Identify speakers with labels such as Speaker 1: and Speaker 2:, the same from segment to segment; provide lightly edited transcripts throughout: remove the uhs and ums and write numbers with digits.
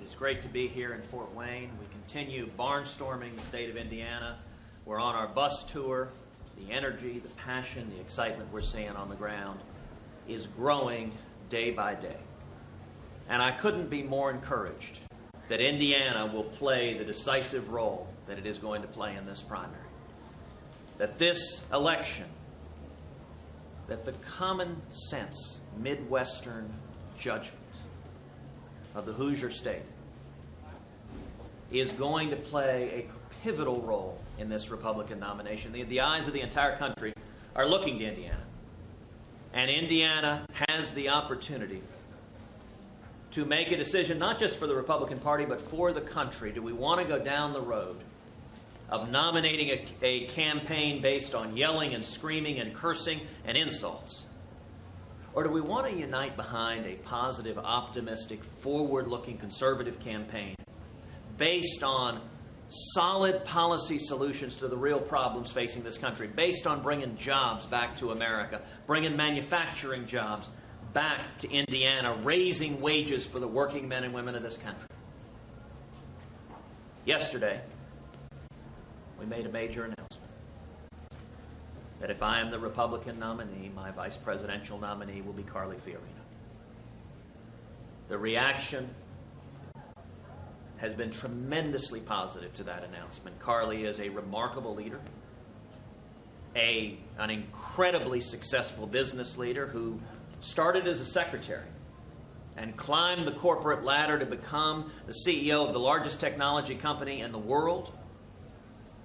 Speaker 1: is great to be here in Fort Wayne. We continue barnstorming the state of Indiana. We're on our bus tour. The energy, the passion, the excitement we're seeing on the ground is growing day by day. And I couldn't be more encouraged that Indiana will play the decisive role that it is going to play in this primary. That this election, that the common sense Midwestern judgment of the Hoosier State is going to play a pivotal role in this Republican nomination. The eyes of the entire country are looking to Indiana. And Indiana has the opportunity to make a decision, not just for the Republican Party, but for the country. Do we want to go down the road of nominating a campaign based on yelling and screaming and cursing and insults? Or do we want to unite behind a positive, optimistic, forward-looking conservative campaign based on solid policy solutions to the real problems facing this country, based on bringing jobs back to America, bringing manufacturing jobs back to Indiana, raising wages for the working men and women of this country? Yesterday, we made a major announcement that if I am the Republican nominee, my vice presidential nominee will be Carly Fiorina. The reaction has been tremendously positive to that announcement. Carly is a remarkable leader, an incredibly successful business leader who started as a secretary and climbed the corporate ladder to become the CEO of the largest technology company in the world,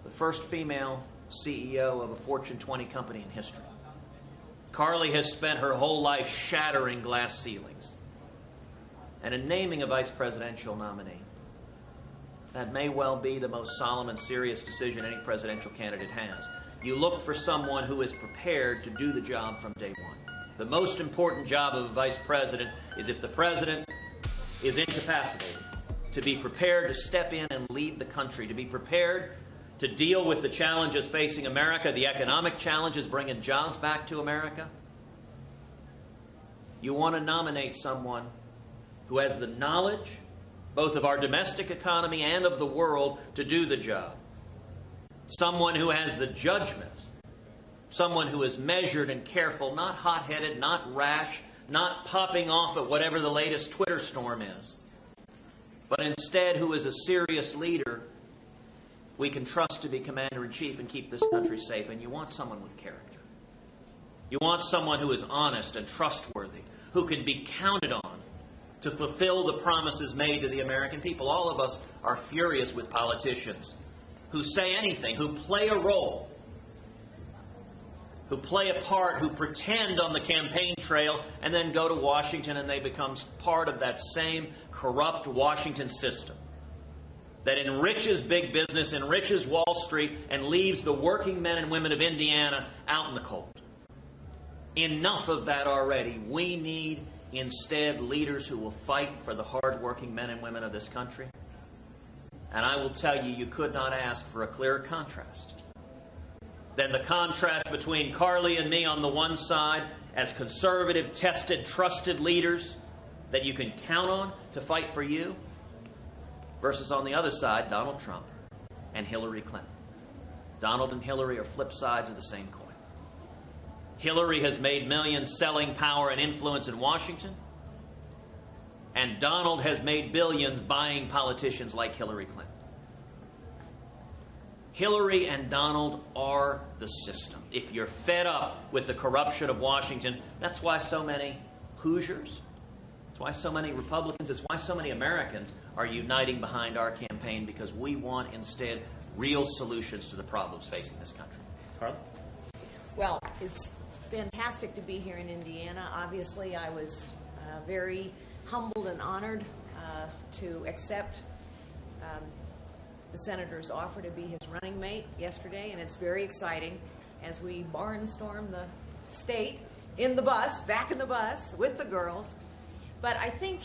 Speaker 1: the first female CEO of a Fortune 20 company in history. Carly has spent her whole life shattering glass ceilings. And in naming a vice presidential nominee, that may well be the most solemn and serious decision any presidential candidate has. You look for someone who is prepared to do the job from day one. The most important job of a vice president is, if the president is incapacitated, to be prepared to step in and lead the country, to be prepared to deal with the challenges facing America, the economic challenges, bringing jobs back to America. You want to nominate someone who has the knowledge, both of our domestic economy and of the world, to do the job. Someone who has the judgment. Someone who is measured and careful, not hot-headed, not rash, not popping off at whatever the latest Twitter storm is, but instead who is a serious leader we can trust to be commander-in-chief and keep this country safe. And you want someone with character. You want someone who is honest and trustworthy, who can be counted on to fulfill the promises made to the American people. All of us are furious with politicians who say anything, who play a role, who play a part, who pretend on the campaign trail and then go to Washington and they become part of that same corrupt Washington system that enriches big business, enriches Wall Street, and leaves the working men and women of Indiana out in the cold. Enough of that already. We need instead leaders who will fight for the hard-working men and women of this country. And I will tell you, you could not ask for a clearer contrast than the contrast between Carly and me on the one side as conservative, tested, trusted leaders that you can count on to fight for you, versus on the other side, Donald Trump and Hillary Clinton. Donald and Hillary are flip sides of the same coin. Hillary has made millions selling power and influence in Washington, and Donald has made billions buying politicians like Hillary Clinton. Hillary and Donald are the system. If you're fed up with the corruption of Washington, that's why so many Hoosiers, it's why so many Republicans, it's why so many Americans are uniting behind our campaign, because we want instead real solutions to the problems facing this country. Carla?
Speaker 2: Well, it's fantastic to be here in Indiana. Obviously, I was very humbled and honored to accept the Senator's offer to be his running mate yesterday, and it's very exciting as we barnstorm the state in the bus, back in the bus with the girls. But I think,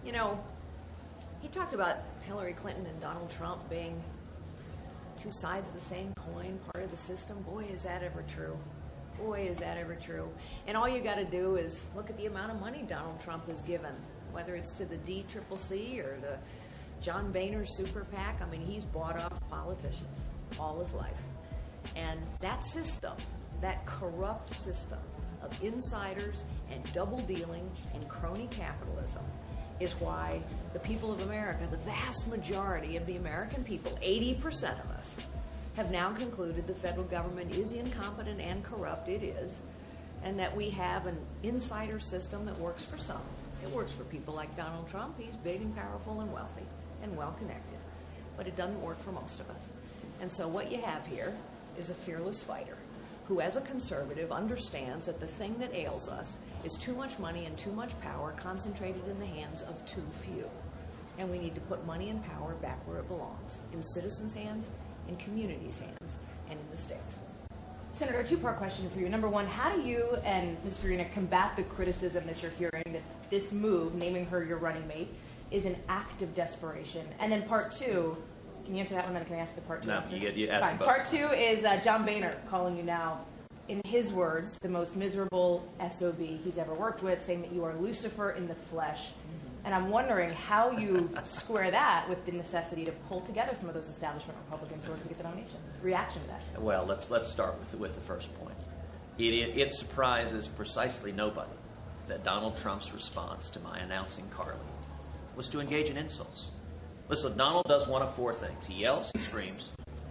Speaker 2: you know, he talked about Hillary Clinton and Donald Trump being two sides of the same coin, part of the system. Boy, is that ever true. Boy, is that ever true. And all you got to do is look at the amount of money Donald Trump has given, whether it's to the DCCC or the John Boehner's super PAC, I mean, he's bought off politicians all his life. And that system, that corrupt system of insiders and double dealing and crony capitalism is why the people of America, the vast majority of the American people, 80% of us, have now concluded the federal government is incompetent and corrupt. It is. And that we have an insider system that works for some. It works for people like Donald Trump. He's big and powerful and wealthy and well-connected. But it doesn't work for most of us. And so what you have here is a fearless fighter who, as a conservative, understands that the thing that ails us is too much money and too much power concentrated in the hands of too few. And we need to put money and power back where it belongs, in citizens' hands, in communities' hands, and in the states.
Speaker 3: Senator, a two-part question for you. Number one, how do you and Ms. Fiorina combat the criticism that you're hearing that this move, naming her your running mate, is an act of desperation? And then part two, can you answer that one, then can I ask the part two?
Speaker 1: No, you ask
Speaker 3: Fine.
Speaker 1: both.
Speaker 3: Part two is John Boehner calling you now, in his words, the most miserable SOB he's ever worked with, saying that you are Lucifer in the flesh. And I'm wondering how you square that with the necessity to pull together some of those establishment Republicans who are going to get the nomination. Reaction to that?
Speaker 1: Well, let's start with the first point. It surprises precisely nobody that Donald Trump's response to my announcing Carly was to engage in insults. Listen, Donald does one of four things. He yells, he screams,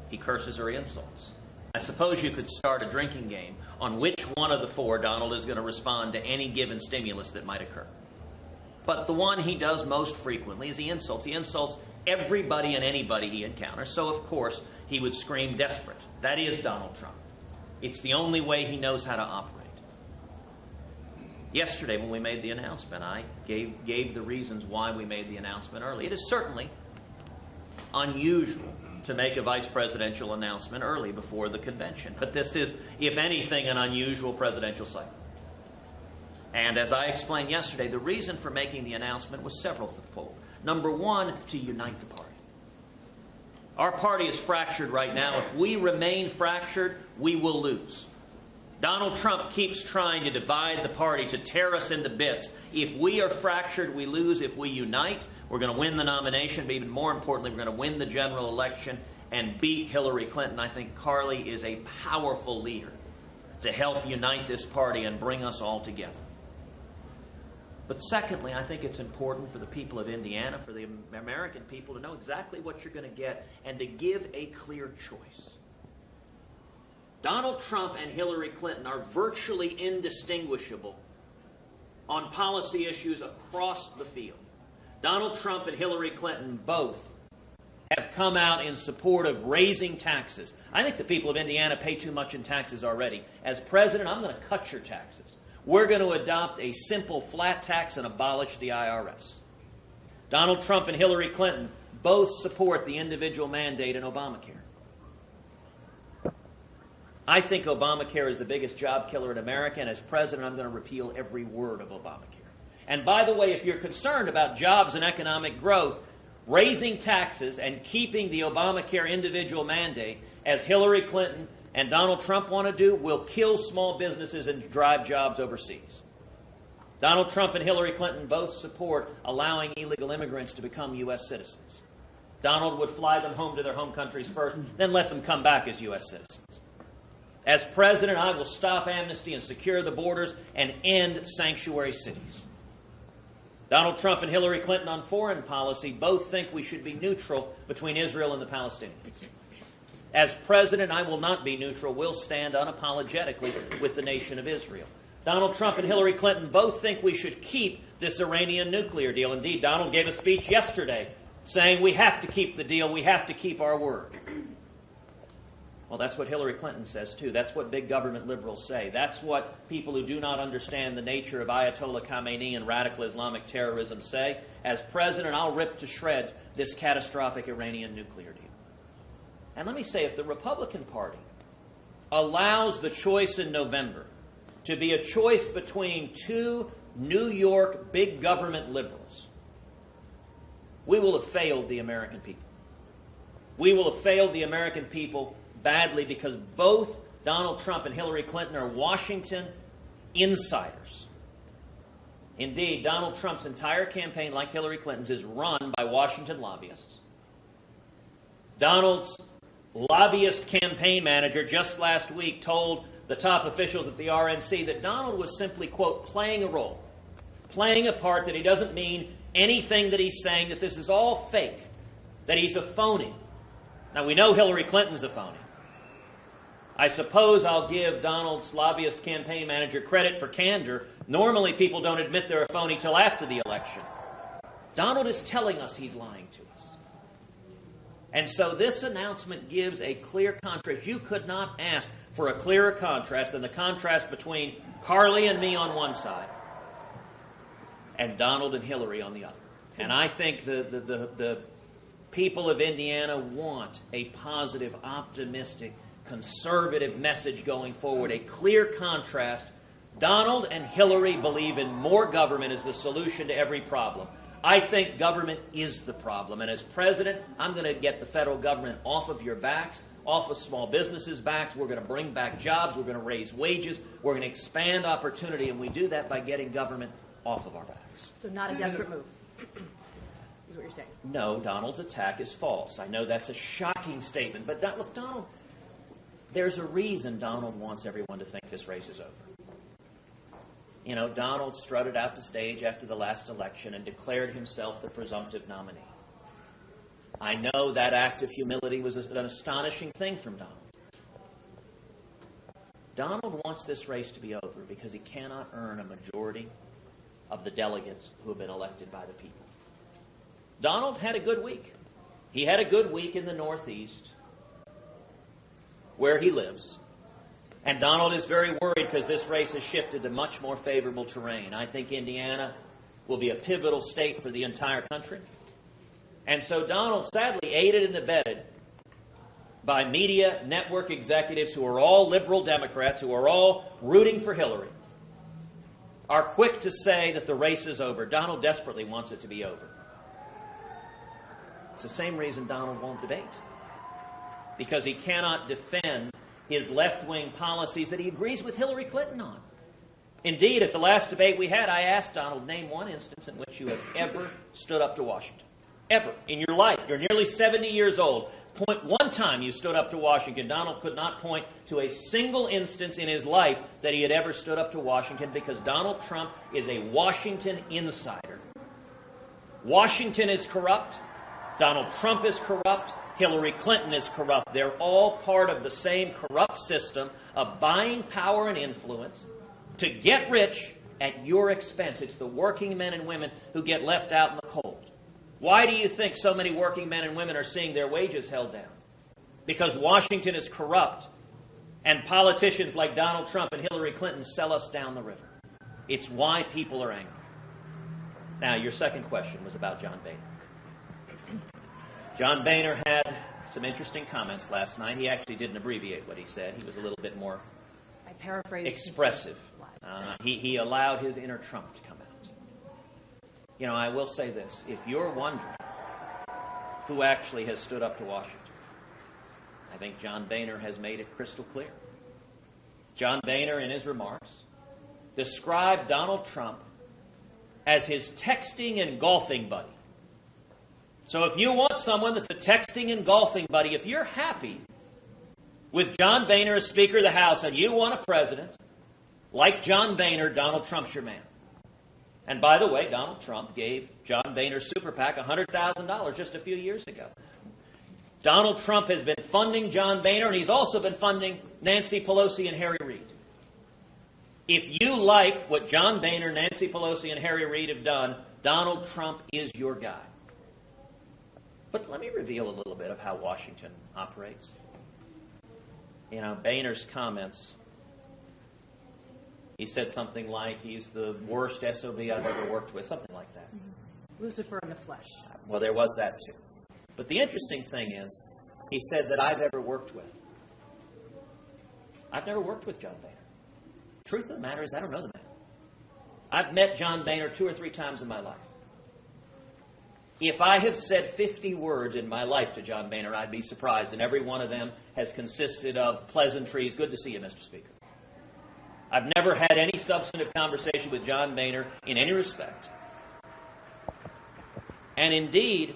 Speaker 1: he curses, or he insults. I suppose you could start a drinking game on which one of the four Donald is going to respond to any given stimulus that might occur. But the one he does most frequently is he insults. He insults everybody and anybody he encounters. So, of course, he would scream desperate. That is Donald Trump. It's the only way he knows how to operate. Yesterday, when we made the announcement, I gave the reasons why we made the announcement early. It is certainly unusual to make a vice presidential announcement early before the convention. But this is, if anything, an unusual presidential cycle. And as I explained yesterday, the reason for making the announcement was several-fold. Number one, to unite the party. Our party is fractured right now. If we remain fractured, we will lose. Donald Trump keeps trying to divide the party, to tear us into bits. If we are fractured, we lose. If we unite, we're going to win the nomination, but even more importantly, we're going to win the general election and beat Hillary Clinton. I think Carly is a powerful leader to help unite this party and bring us all together. But secondly, I think it's important for the people of Indiana, for the American people, to know exactly what you're going to get and to give a clear choice. Donald Trump and Hillary Clinton are virtually indistinguishable on policy issues across the field. Donald Trump and Hillary Clinton both have come out in support of raising taxes. I think the people of Indiana pay too much in taxes already. As president, I'm going to cut your taxes. We're going to adopt a simple flat tax and abolish the IRS. Donald Trump and Hillary Clinton both support the individual mandate in Obamacare. I think Obamacare is the biggest job killer in America, and as president, I'm going to repeal every word of Obamacare. And by the way, if you're concerned about jobs and economic growth, raising taxes and keeping the Obamacare individual mandate, as Hillary Clinton and Donald Trump want to do, will kill small businesses and drive jobs overseas. Donald Trump and Hillary Clinton both support allowing illegal immigrants to become U.S. citizens. Donald would fly them home to their home countries first, then let them come back as U.S. citizens. As president, I will stop amnesty and secure the borders and end sanctuary cities. Donald Trump and Hillary Clinton on foreign policy both think we should be neutral between Israel and the Palestinians. As president, I will not be neutral. We'll stand unapologetically with the nation of Israel. Donald Trump and Hillary Clinton both think we should keep this Iranian nuclear deal. Indeed, Donald gave a speech yesterday saying we have to keep the deal, we have to keep our word. Well, that's what Hillary Clinton says, too. That's what big government liberals say. That's what people who do not understand the nature of Ayatollah Khamenei and radical Islamic terrorism say. As president, I'll rip to shreds this catastrophic Iranian nuclear deal. And let me say, if the Republican Party allows the choice in November to be a choice between two New York big government liberals, we will have failed the American people. We will have failed the American people badly because both Donald Trump and Hillary Clinton are Washington insiders. Indeed, Donald Trump's entire campaign, like Hillary Clinton's, is run by Washington lobbyists. Donald's lobbyist campaign manager just last week told the top officials at the RNC that Donald was simply, quote, playing a role, playing a part, that he doesn't mean anything that he's saying, that this is all fake, that he's a phony. Now, we know Hillary Clinton's a phony. I suppose I'll give Donald's lobbyist campaign manager credit for candor. Normally, people don't admit they're a phony till after the election. Donald is telling us he's lying to us. And so this announcement gives a clear contrast. You could not ask for a clearer contrast than the contrast between Carly and me on one side and Donald and Hillary on the other. And I think the people of Indiana want a positive, optimistic, conservative message going forward, a clear contrast. Donald and Hillary believe in more government as the solution to every problem. I think government is the problem. And as president, I'm going to get the federal government off of your backs, off of small businesses' backs. We're going to bring back jobs. We're going to raise wages. We're going to expand opportunity. And we do that by getting government off of our backs.
Speaker 3: So not a desperate move, is what you're saying.
Speaker 1: No, Donald's attack is false. I know that's a shocking statement. But look, Donald, there's a reason Donald wants everyone to think this race is over. You know, Donald strutted out the stage after the last election and declared himself the presumptive nominee. I know that act of humility was an astonishing thing from Donald. Donald wants this race to be over because he cannot earn a majority of the delegates who have been elected by the people. Donald had a good week. He had a good week in the Northeast, where he lives. And Donald is very worried because this race has shifted to much more favorable terrain. I think Indiana will be a pivotal state for the entire country. And so Donald, sadly, aided and abetted by media network executives who are all liberal Democrats, who are all rooting for Hillary, are quick to say that the race is over. Donald desperately wants it to be over. It's the same reason Donald won't debate, because he cannot defend his left-wing policies that he agrees with Hillary Clinton on. Indeed, at the last debate we had, I asked Donald, name one instance in which you have ever stood up to Washington. Ever. In your life. You're nearly 70 years old. Point one time you stood up to Washington. Donald could not point to a single instance in his life that he had ever stood up to Washington, because Donald Trump is a Washington insider. Washington is corrupt. Donald Trump is corrupt. Hillary Clinton is corrupt. They're all part of the same corrupt system of buying power and influence to get rich at your expense. It's the working men and women who get left out in the cold. Why do you think so many working men and women are seeing their wages held down? Because Washington is corrupt, and politicians like Donald Trump and Hillary Clinton sell us down the river. It's why people are angry. Now, your second question was about John Boehner. John Boehner had some interesting comments last night. He actually didn't abbreviate what he said. He was a little bit more expressive. He allowed his inner Trump to come out. You know, I will say this. If you're wondering who actually has stood up to Washington, I think John Boehner has made it crystal clear. John Boehner, in his remarks, described Donald Trump as his texting and golfing buddy. So if you want someone that's a texting and golfing buddy, if you're happy with John Boehner as Speaker of the House and you want a president like John Boehner, Donald Trump's your man. And by the way, Donald Trump gave John Boehner's super PAC $100,000 just a few years ago. Donald Trump has been funding John Boehner, and he's also been funding Nancy Pelosi and Harry Reid. If you like what John Boehner, Nancy Pelosi, and Harry Reid have done, Donald Trump is your guy. But let me reveal a little bit of how Washington operates. You know, Boehner's comments, he said something like, he's the worst SOB I've ever worked with, something like that.
Speaker 3: Lucifer in the flesh.
Speaker 1: Well, there was that too. But the interesting thing is, he said that I've ever worked with. I've never worked with John Boehner. Truth of the matter is, I don't know the man. I've met John Boehner 2 or 3 times in my life. If I have said 50 words in my life to John Boehner, I'd be surprised, and every one of them has consisted of pleasantries. Good to see you, Mr. Speaker. I've never had any substantive conversation with John Boehner in any respect. And indeed,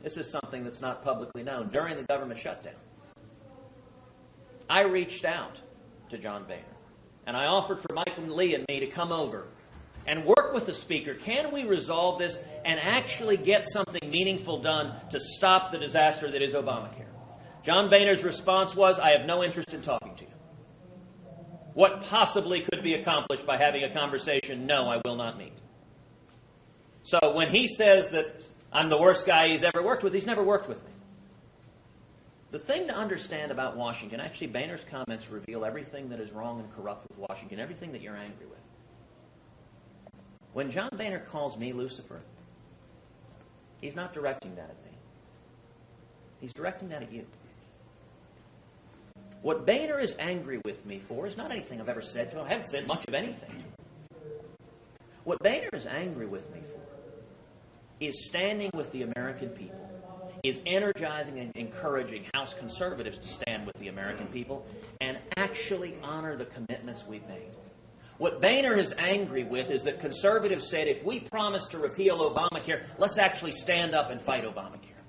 Speaker 1: this is something that's not publicly known. During the government shutdown, I reached out to John Boehner, and I offered for Michael Lee and me to come over and work with the Speaker. Can we resolve this and actually get something meaningful done to stop the disaster that is Obamacare? John Boehner's response was, I have no interest in talking to you. What possibly could be accomplished by having a conversation? No, I will not meet. So when he says that I'm the worst guy he's ever worked with, he's never worked with me. The thing to understand about Washington, actually Boehner's comments reveal everything that is wrong and corrupt with Washington, everything that you're angry with. When John Boehner calls me Lucifer, he's not directing that at me. He's directing that at you. What Boehner is angry with me for is not anything I've ever said to him. I haven't said much of anything to him. What Boehner is angry with me for is standing with the American people, is energizing and encouraging House conservatives to stand with the American people and actually honor the commitments we've made. What Boehner is angry with is that conservatives said, if we promise to repeal Obamacare, let's actually stand up and fight Obamacare.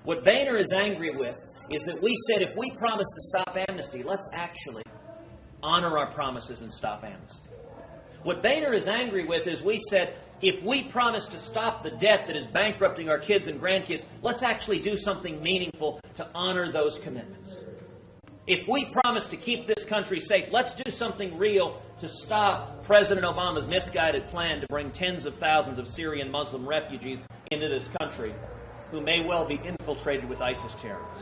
Speaker 1: What Boehner is angry with is that we said, if we promise to stop amnesty, let's actually honor our promises and stop amnesty. What Boehner is angry with is we said, if we promise to stop the debt that is bankrupting our kids and grandkids, let's actually do something meaningful to honor those commitments. If we promise to keep this country safe, let's do something real to stop President Obama's misguided plan to bring tens of thousands of Syrian Muslim refugees into this country who may well be infiltrated with ISIS terrorists.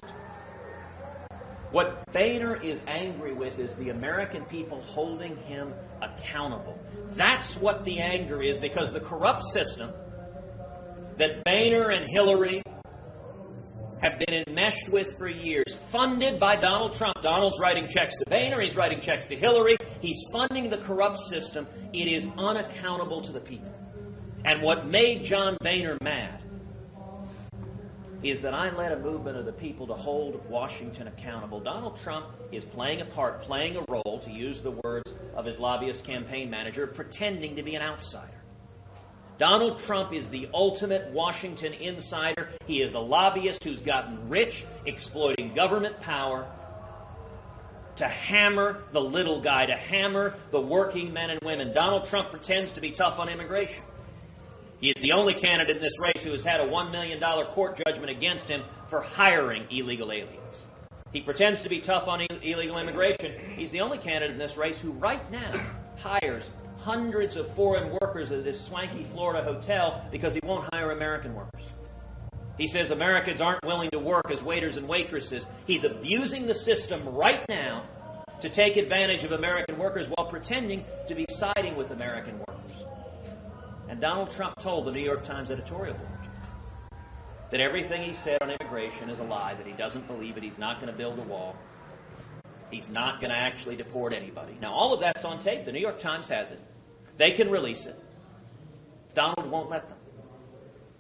Speaker 1: What Boehner is angry with is the American people holding him accountable. That's what the anger is, because the corrupt system that Boehner and Hillary have been enmeshed with for years, funded by Donald Trump. Donald's writing checks to Boehner, he's writing checks to Hillary. He's funding the corrupt system. It is unaccountable to the people. And what made John Boehner mad is that I led a movement of the people to hold Washington accountable. Donald Trump is playing a part, playing a role, to use the words of his lobbyist campaign manager, pretending to be an outsider. Donald Trump is the ultimate Washington insider. He is a lobbyist who's gotten rich, exploiting government power to hammer the little guy, to hammer the working men and women. Donald Trump pretends to be tough on immigration. He is the only candidate in this race who has had a $1 million court judgment against him for hiring illegal aliens. He pretends to be tough on illegal immigration. He's the only candidate in this race who right now hires hundreds of foreign workers at this swanky Florida hotel because he won't hire American workers. He says Americans aren't willing to work as waiters and waitresses. He's abusing the system right now to take advantage of American workers while pretending to be siding with American workers. And Donald Trump told the New York Times editorial board that everything he said on immigration is a lie, that he doesn't believe it, he's not going to build a wall, he's not going to actually deport anybody. Now, all of that's on tape. The New York Times has it. They can release it. Donald won't let them.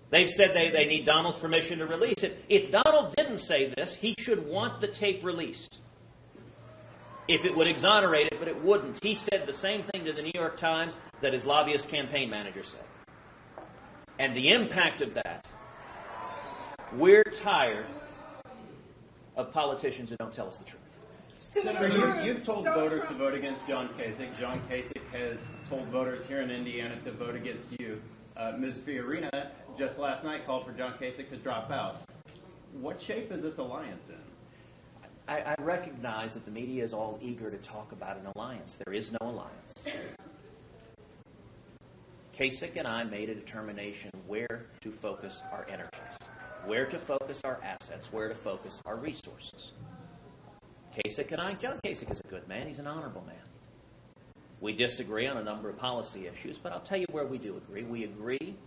Speaker 1: They've said they need Donald's permission to release it. If Donald didn't say this, he should want the tape released. If it would exonerate it, but it wouldn't. He said the same thing to the New York Times that his lobbyist campaign manager said. And the impact of that, we're tired of politicians who don't tell us the truth.
Speaker 4: Senator, you've told voters to vote against John Kasich. John Kasich has told voters here in Indiana to vote against you. Ms. Fiorina just last night called for John Kasich to drop out. What shape is this alliance in?
Speaker 1: I recognize that the media is all eager to talk about an alliance. There is no alliance. Kasich and I made a determination where to focus our energies, where to focus our assets, where to focus our resources. Kasich and I, John Kasich is a good man. He's an honorable man. We disagree on a number of policy issues, but I'll tell you where we do agree. We agree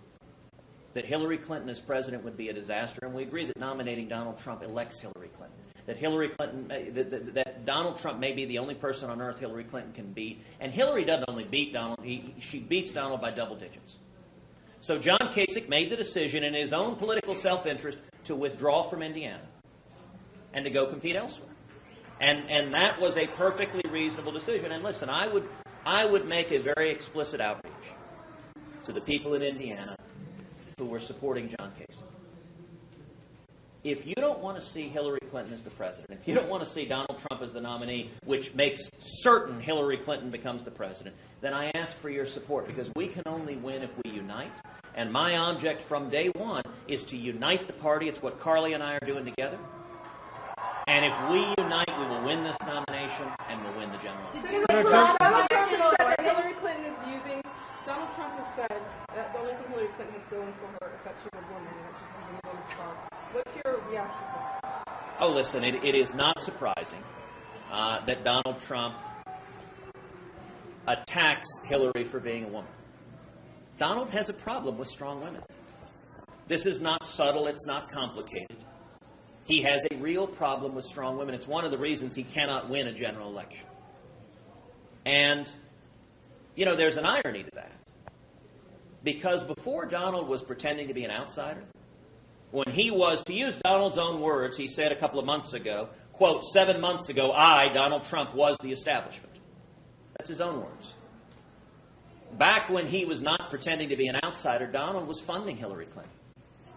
Speaker 1: that Hillary Clinton as president would be a disaster, and we agree that nominating Donald Trump elects Hillary Clinton. That Hillary Clinton, that Donald Trump may be the only person on earth Hillary Clinton can beat. And Hillary doesn't only beat Donald, she beats Donald by double digits. So John Kasich made the decision in his own political self-interest to withdraw from Indiana and to go compete elsewhere. And that was a perfectly reasonable decision. And listen, I would make a very explicit outreach to the people in Indiana who were supporting John Kasich. If you don't want to see Hillary Clinton as the president, if you don't want to see Donald Trump as the nominee, which makes certain Hillary Clinton becomes the president, then I ask for your support, because we can only win if we unite. And my object from day one is to unite the party. It's what Carly and I are doing together. And if we unite, we will win this nomination and we'll win the general election.
Speaker 5: Donald Trump has said that Hillary Clinton is using. Donald Trump has said that the only thing Hillary Clinton is going for her is that she's a woman and that she's using a woman's star. What's your reaction to that?
Speaker 1: Oh, listen, it is not surprising that Donald Trump attacks Hillary for being a woman. Donald has a problem with strong women. This is not subtle. It's not complicated. He has a real problem with strong women. It's one of the reasons he cannot win a general election. And, you know, there's an irony to that. Because before Donald was pretending to be an outsider, when he was, to use Donald's own words, he said a couple of months ago, quote, 7 months ago, I, Donald Trump, was the establishment. That's his own words. Back when he was not pretending to be an outsider, Donald was funding Hillary Clinton.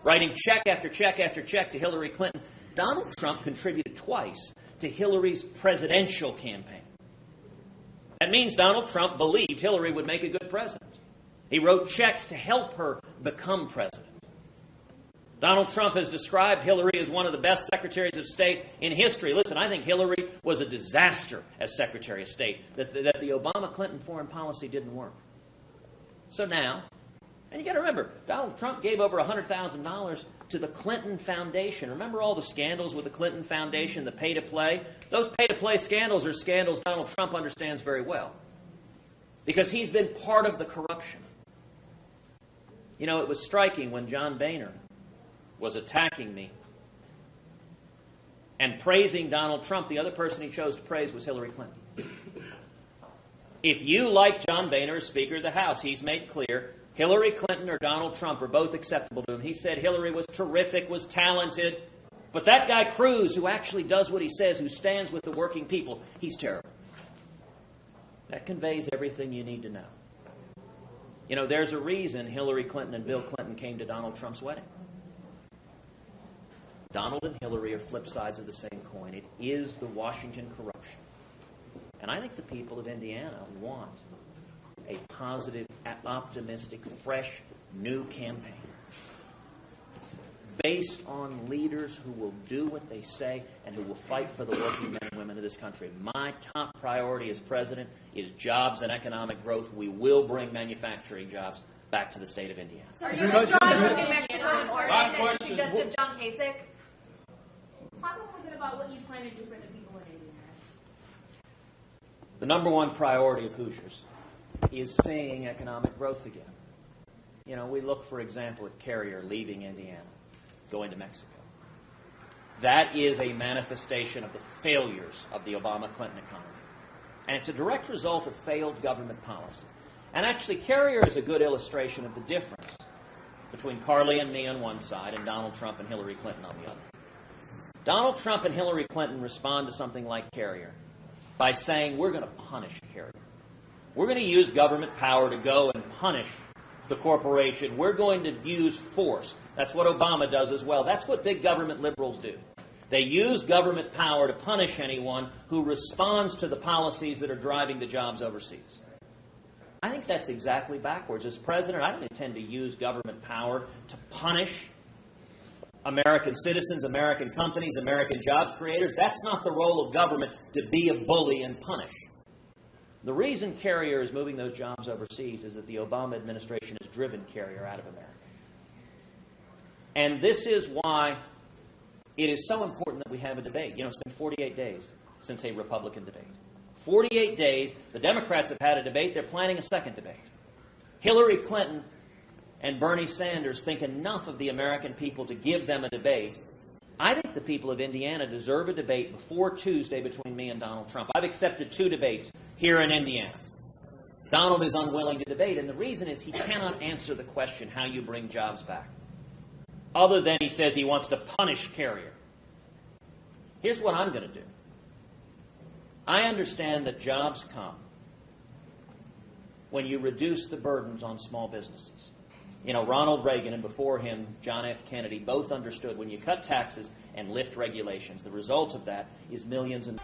Speaker 1: Writing check after check after check to Hillary Clinton. Donald Trump contributed twice to Hillary's presidential campaign. That means Donald Trump believed Hillary would make a good president. He wrote checks to help her become president. Donald Trump has described Hillary as one of the best secretaries of state in history. Listen, I think Hillary was a disaster as Secretary of State, that the Obama-Clinton foreign policy didn't work. So now, and you got to remember, Donald Trump gave over $100,000 to the Clinton Foundation. Remember all the scandals with the Clinton Foundation, the pay-to-play? Those pay-to-play scandals are scandals Donald Trump understands very well, because he's been part of the corruption. You know, it was striking when John Boehner was attacking me and praising Donald Trump. The other person he chose to praise was Hillary Clinton. If you like John Boehner as Speaker of the House, he's made clear Hillary Clinton or Donald Trump are both acceptable to him. He said Hillary was terrific, was talented, but that guy Cruz, who actually does what he says, who stands with the working people, he's terrible. That conveys everything you need to know. You know, there's a reason Hillary Clinton and Bill Clinton came to Donald Trump's wedding. Donald and Hillary are flip sides of the same coin. It is the Washington corruption. And I think the people of Indiana want a positive, optimistic, fresh, new campaign based on leaders who will do what they say and who will fight for the working men and women of this country. My top priority as president is jobs and economic growth. We will bring manufacturing jobs back to the state of Indiana.
Speaker 6: So you're withdrawing from New Mexico or
Speaker 7: Last question.
Speaker 6: suggested John Kasich. Talk a little bit about what you plan to do for the people in Indiana.
Speaker 1: The number one priority of Hoosiers is seeing economic growth again. You know, we look, for example, at Carrier leaving Indiana, going to Mexico. That is a manifestation of the failures of the Obama-Clinton economy. And it's a direct result of failed government policy. And actually, Carrier is a good illustration of the difference between Carly and me on one side and Donald Trump and Hillary Clinton on the other. Donald Trump and Hillary Clinton respond to something like Carrier by saying, we're going to punish Carrier. We're going to use government power to go and punish the corporation. We're going to use force. That's what Obama does as well. That's what big government liberals do. They use government power to punish anyone who responds to the policies that are driving the jobs overseas. I think that's exactly backwards. As president, I don't intend to use government power to punish American citizens, American companies, American job creators. That's not the role of government, to be a bully and punish. The reason Carrier is moving those jobs overseas is that the Obama administration has driven Carrier out of America. And this is why it is so important that we have a debate. You know, it's been 48 days since a Republican debate. 48 days, the Democrats have had a debate. They're planning a second debate. Hillary Clinton and Bernie Sanders think enough of the American people to give them a debate. I think the people of Indiana deserve a debate before Tuesday between me and Donald Trump. I've accepted 2 debates here in Indiana. Donald is unwilling to debate, and the reason is he cannot answer the question how you bring jobs back. Other than he says he wants to punish Carrier. Here's what I'm going to do. I understand that jobs come when you reduce the burdens on small businesses. You know, Ronald Reagan and before him, John F. Kennedy, both understood when you cut taxes and lift regulations, the result of that is millions and